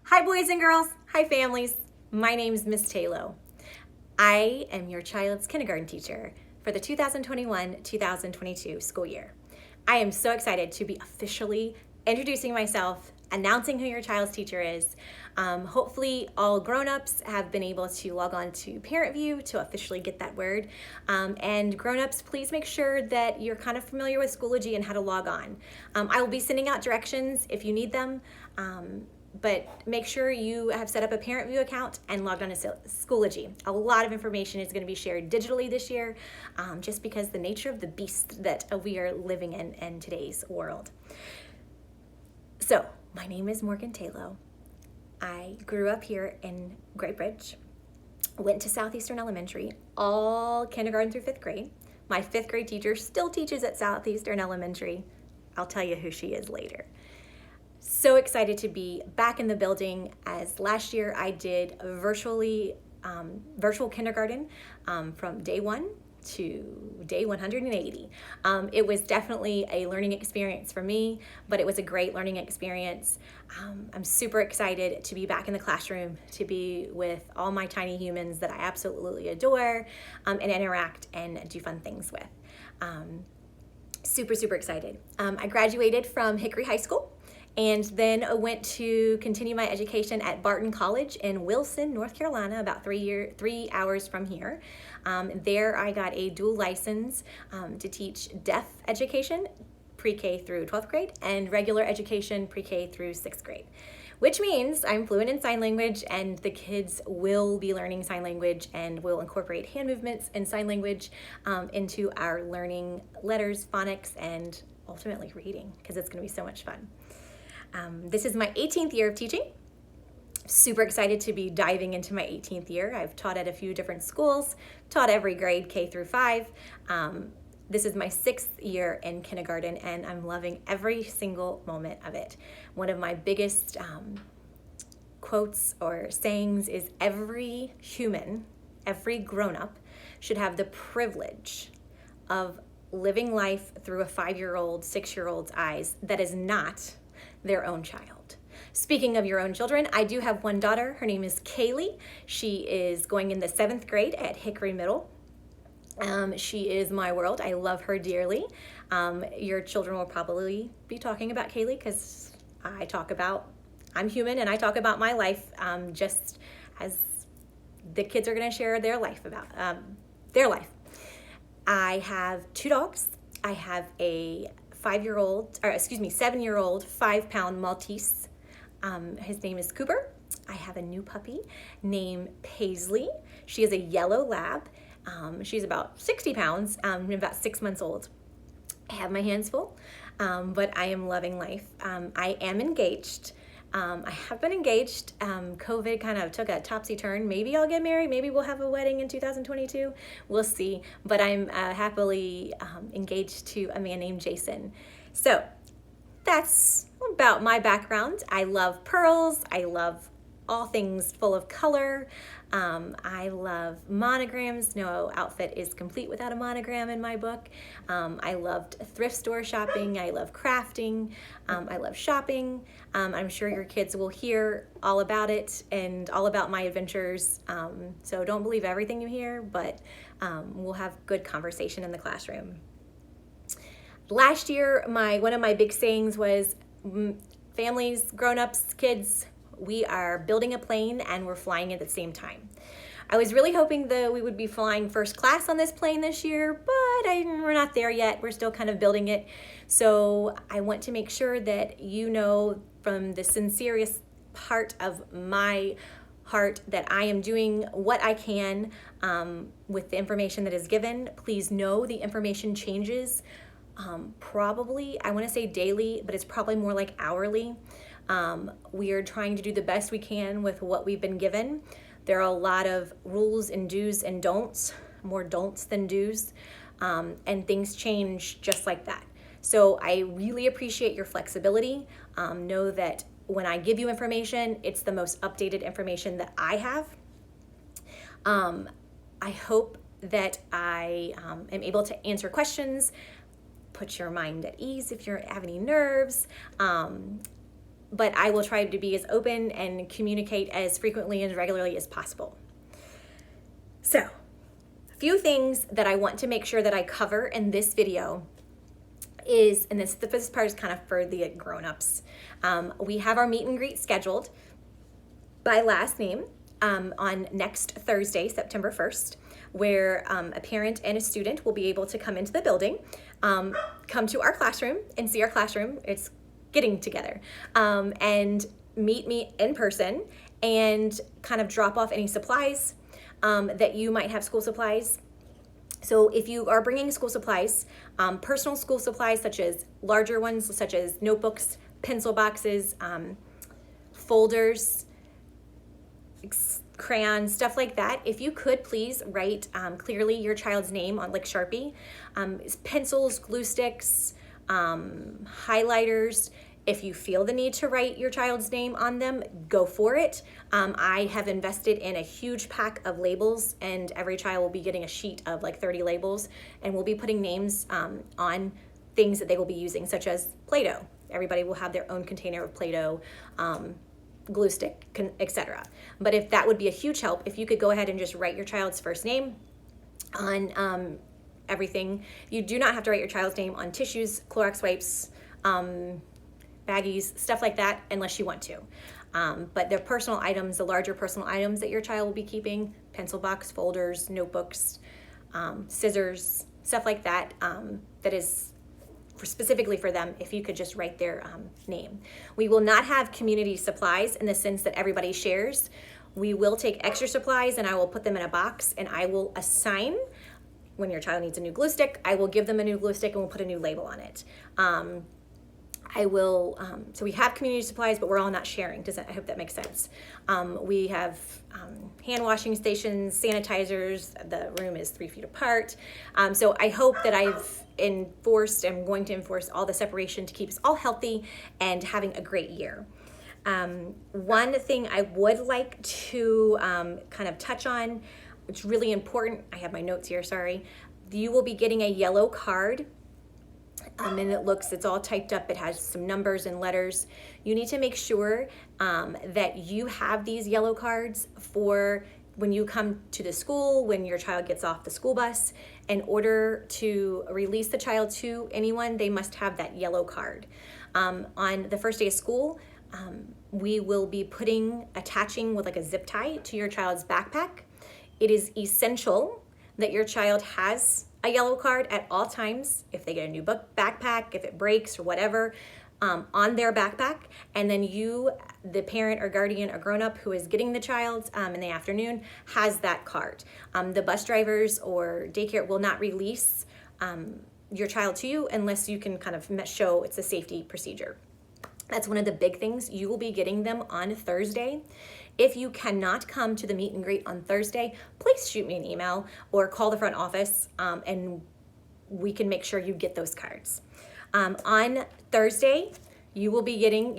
Hi boys and girls, hi families. My name is Miss Taylor. I am your child's kindergarten teacher for the 2021-2022 school year. I am so excited to be officially introducing myself, announcing who your child's teacher is. Hopefully all grown-ups have been able to log on to ParentVue to officially get that word. And grown-ups, please make sure that you're kind of familiar with Schoology and how to log on. I will be sending out directions if you need them. But make sure you have set up a ParentVue account and logged on to Schoology. A lot of information is going to be shared digitally this year, just because the nature of the beast that we are living in today's world. So, my name is Morgan Taylor. I grew up here in Great Bridge, went to Southeastern Elementary, all kindergarten through 5th grade. My 5th grade teacher still teaches at Southeastern Elementary. I'll tell you who she is later. So excited to be back in the building, as last year I did virtual kindergarten from day 1 to day 180. It was definitely a learning experience for me, but it was a great learning experience. I'm super excited to be back in the classroom, to be with all my tiny humans that I absolutely adore, and interact and do fun things with. Super excited. I graduated from Hickory High School, and then I went to continue my education at Barton College in Wilson, North Carolina, about 3 hours from here. There I got a dual license to teach deaf education, pre-K through 12th grade, and regular education, pre-K through 6th grade. Which means I'm fluent in sign language, and the kids will be learning sign language, and will incorporate hand movements and sign language into our learning letters, phonics, and ultimately reading, because it's going to be so much fun. This is my 18th year of teaching. Super excited to be diving into my 18th year. I've taught at a few different schools, taught every grade K through 5. This is my 6th year in kindergarten, and I'm loving every single moment of it. One of my biggest quotes or sayings is every human, every grown-up should have the privilege of living life through a 5-year-old, 6-year-old's eyes that is not their own child. Speaking of your own children, I do have one daughter. Her name is Kaylee. She is going in the 7th grade at Hickory Middle. She is my world. I love her dearly. Your children will probably be talking about Kaylee, because I'm human and I talk about my life just as the kids are going to share their life about their life. I have 2 dogs. I have a 7-year-old 5-pound Maltese. His name is Cooper. I have a new puppy named Paisley. She is a yellow lab. She's about 60 pounds, about 6 months old. I have my hands full, but I am loving life. I am engaged. I have been engaged. COVID kind of took a topsy turn. Maybe I'll get married. Maybe we'll have a wedding in 2022. We'll see. But I'm happily engaged to a man named Jason. So that's about my background. I love pearls. I love all things full of color. I love monograms. No outfit is complete without a monogram in my book. I loved thrift store shopping. I love crafting. I love shopping. I'm sure your kids will hear all about it and all about my adventures. So don't believe everything you hear, but we'll have good conversation in the classroom. Last year, one of my big sayings was, families, grown-ups, kids, we are building a plane and we're flying at the same time. I was really hoping that we would be flying first class on this plane this year, but we're not there yet. We're still kind of building it. So I want to make sure that you know from the sincerest part of my heart that I am doing what I can with the information that is given. Please know the information changes probably, I want to say daily, but it's probably more like hourly. We are trying to do the best we can with what we've been given. There are a lot of rules and do's and don'ts, more don'ts than do's, and things change just like that. So I really appreciate your flexibility. Know that when I give you information, it's the most updated information that I have. I hope that I am able to answer questions, put your mind at ease if you have any nerves. but I will try to be as open and communicate as frequently and regularly as possible. So, a few things that I want to make sure that I cover in this video is, and this part is kind of for the grown-ups. We have our meet and greet scheduled by last name on next Thursday, September 1st, where a parent and a student will be able to come into the building, come to our classroom and see our classroom. It's getting together, and meet me in person and kind of drop off any supplies that you might have, school supplies. So if you are bringing school supplies, personal school supplies, such as larger ones, such as notebooks, pencil boxes, folders, crayons, stuff like that, if you could please write clearly your child's name on like Sharpie, pencils, glue sticks, highlighters. If you feel the need to write your child's name on them, go for it. I have invested in a huge pack of labels, and every child will be getting a sheet of like 30 labels, and we'll be putting names on things that they will be using, such as Play-Doh. Everybody will have their own container of Play-Doh, glue stick, etc. But if that would be a huge help, if you could go ahead and just write your child's first name on everything. You do not have to write your child's name on tissues, Clorox wipes, baggies, stuff like that, unless you want to. But the personal items, the larger personal items that your child will be keeping, pencil box, folders, notebooks, scissors, stuff like that, that is specifically for them, if you could just write their name. We will not have community supplies in the sense that everybody shares. We will take extra supplies and I will put them in a box, and I will assign, when your child needs a new glue stick, I will give them a new glue stick and we'll put a new label on it. So we have community supplies, but we're all not sharing. I hope that makes sense. We have hand washing stations, sanitizers. The room is 3 feet apart. So I hope that I'm going to enforce all the separation to keep us all healthy and having a great year. One thing I would like to kind of touch on, which is really important, I have my notes here, sorry. You will be getting a yellow card. And it's all typed up. It has some numbers and letters. You need to make sure that you have these yellow cards for when you come to the school, when your child gets off the school bus. In order to release the child to anyone, they must have that yellow card. On the first day of school, we will be attaching with like a zip tie to your child's backpack. It is essential that your child has a yellow card at all times. If they get a new backpack, if it breaks or whatever, on their backpack, and then you, the parent or guardian or grown-up who is getting the child in the afternoon, has that card. The bus drivers or daycare will not release your child to you unless you can kind of show it's a safety procedure. That's one of the big things. You will be getting them on Thursday. If you cannot come to the meet and greet on Thursday, please shoot me an email or call the front office, and we can make sure you get those cards. On Thursday, your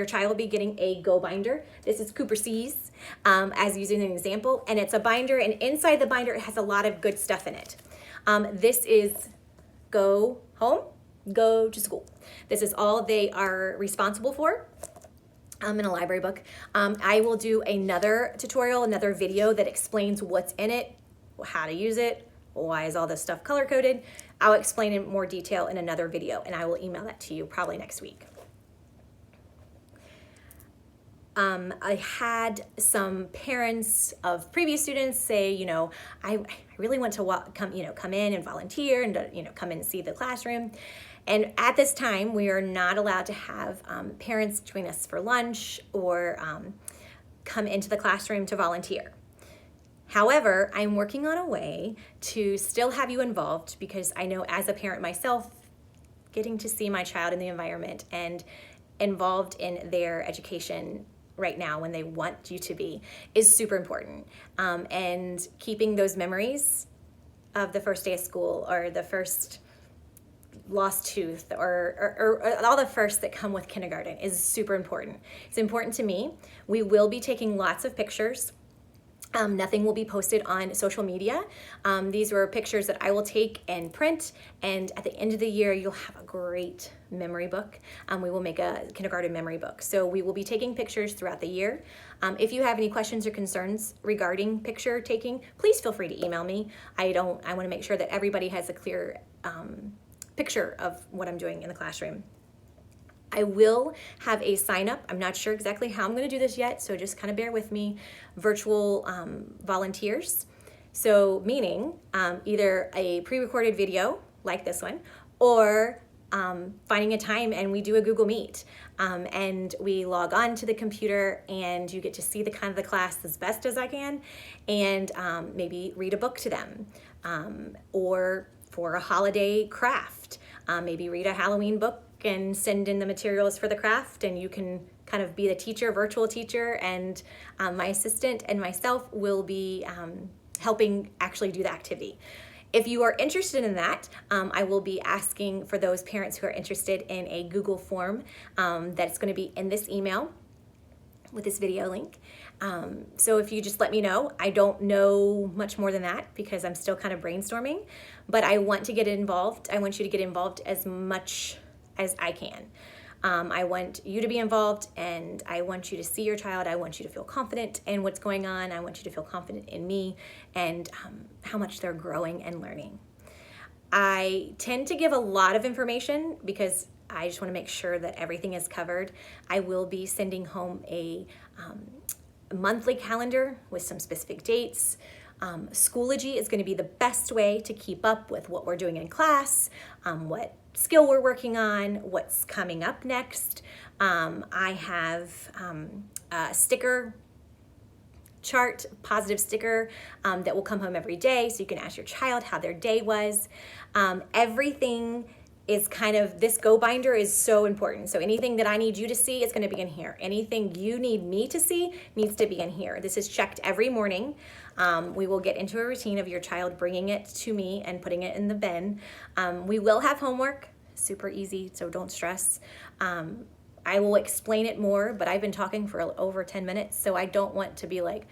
child will be getting a Go binder. This is Cooper C's, as using an example, and it's a binder, and inside the binder, it has a lot of good stuff in it. This is go home, go to school. This is all they are responsible for. In a library book. I will do another tutorial, another video that explains what's in it, how to use it, why is all this stuff color-coded. I'll explain in more detail in another video, and I will email that to you probably next week. I had some parents of previous students say, I really want to come in and volunteer and come in and see the classroom. And at this time, we are not allowed to have parents join us for lunch or come into the classroom to volunteer. However, I'm working on a way to still have you involved, because I know as a parent myself, getting to see my child in the environment and involved in their education right now when they want you to be is super important. And keeping those memories of the first day of school or the first lost tooth or all the firsts that come with kindergarten is super important. It's important to me. We will be taking lots of pictures Nothing will be posted on social media. These were pictures that I will take and print, and at the end of the year, you'll have a great memory book. We will make a kindergarten memory book. So we will be taking pictures throughout the year. If you have any questions or concerns regarding picture taking, please feel free to email me. I want to make sure that everybody has a clear picture of what I'm doing in the classroom. I will have a sign up. I'm not sure exactly how I'm going to do this yet, so just kind of bear with me. Virtual volunteers. So meaning either a pre-recorded video like this one, or finding a time and we do a Google Meet and we log on to the computer and you get to see the kind of the class as best as I can, and maybe read a book to them, or for a holiday craft, maybe read a Halloween book and send in the materials for the craft, and you can kind of be the teacher, virtual teacher, and my assistant and myself will be helping actually do the activity. If you are interested in that, I will be asking for those parents who are interested in a Google form that's going to be in this email with this video link. So if you just let me know, I don't know much more than that because I'm still kind of brainstorming, but I want to get involved. I want you to get involved as much as I can. I want you to be involved, and I want you to see your child. I want you to feel confident in what's going on. I want you to feel confident in me and how much they're growing and learning. I tend to give a lot of information because I just want to make sure that everything is covered. I will be sending home a monthly calendar with some specific dates. Schoology is going to be the best way to keep up with what we're doing in class, what skill we're working on, what's coming up next. I have a sticker chart, positive sticker that will come home every day, so you can ask your child how their day was. Everything is kind of, this Go binder is so important. So anything that I need you to see is going to be in here. Anything you need me to see needs to be in here. This is checked every morning. We will get into a routine of your child bringing it to me and putting it in the bin. We will have homework, super easy, so don't stress. I will explain it more, but I've been talking for over 10 minutes, so I don't want to be like,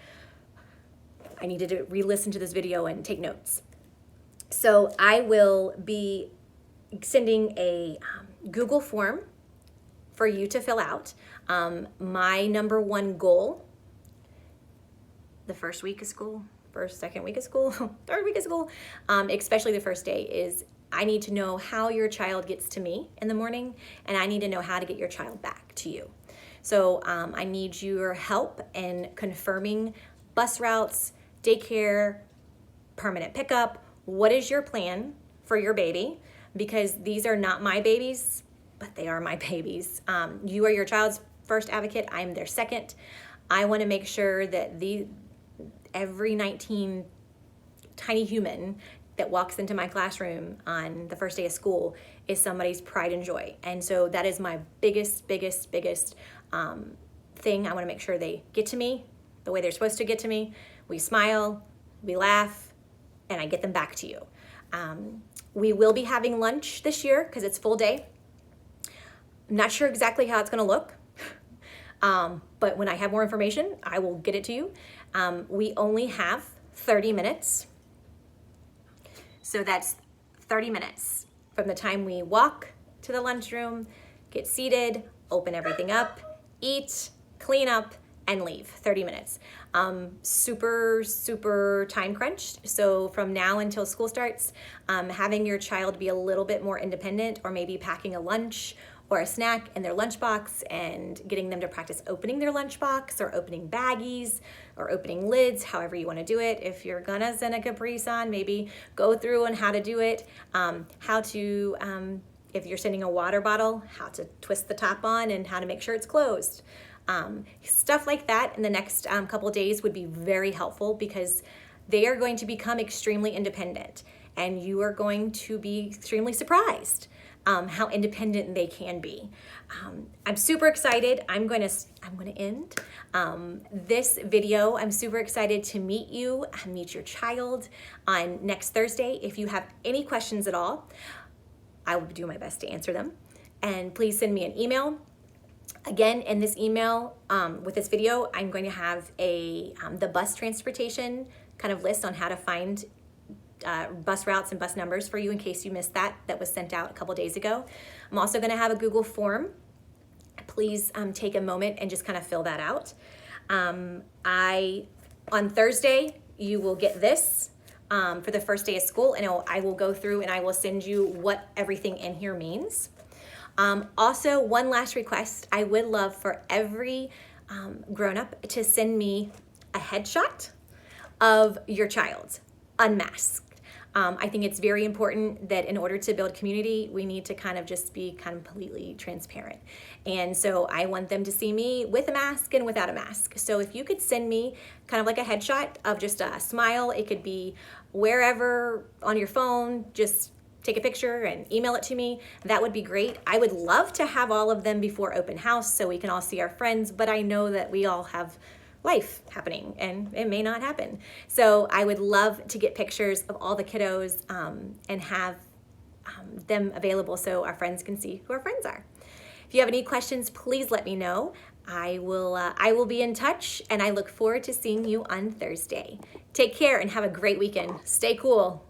I needed to re-listen to this video and take notes. So I will be sending a Google form for you to fill out. My number one goal, the first week of school, second week of school, third week of school, especially the first day, is I need to know how your child gets to me in the morning, and I need to know how to get your child back to you. So I need your help in confirming bus routes, daycare, permanent pickup. What is your plan for your baby? Because these are not my babies, but they are my babies. You are your child's first advocate. I'm their second. I want to make sure that every 19 tiny human that walks into my classroom on the first day of school is somebody's pride and joy. And so that is my biggest thing. I want to make sure they get to me the way they're supposed to get to me. We smile, we laugh, and I get them back to you. We will be having lunch this year because it's full day. I'm not sure exactly how it's going to look, but when I have more information, I will get it to you. We only have 30 minutes. So that's 30 minutes from the time we walk to the lunchroom, get seated, open everything up, eat, clean up, and leave. 30 minutes. Super time crunched. So from now until school starts, having your child be a little bit more independent, or maybe packing a lunch or a snack in their lunchbox and getting them to practice opening their lunchbox or opening baggies or opening lids, however you want to do it. If you're gonna send a Caprice on, maybe go through on how to do it, if you're sending a water bottle, how to twist the top on and how to make sure it's closed. Stuff like that in the next couple of days would be very helpful because they are going to become extremely independent, and you are going to be extremely surprised how independent they can be. I'm super excited. I'm going to end this video. I'm super excited to meet you, meet your child on next Thursday. If you have any questions at all, I will do my best to answer them. And please send me an email. Again, in this email, with this video, I'm going to have the bus transportation kind of list on how to find bus routes and bus numbers for you in case you missed that was sent out a couple days ago. I'm also going to have a Google form. Please take a moment and just kind of fill that out. On Thursday, you will get this for the first day of school, and I will go through and I will send you what everything in here means. Also, one last request. I would love for every grown-up to send me a headshot of your child unmasked. I think it's very important that in order to build community, we need to kind of just be completely transparent. And so I want them to see me with a mask and without a mask. So if you could send me kind of like a headshot of just a smile, it could be wherever on your phone, just take a picture and email it to me. That would be great. I would love to have all of them before open house so we can all see our friends, but I know that we all have life happening and it may not happen. So I would love to get pictures of all the kiddos and have them available so our friends can see who our friends are. If you have any questions, please let me know. I will be in touch, and I look forward to seeing you on Thursday. Take care and have a great weekend. Stay cool.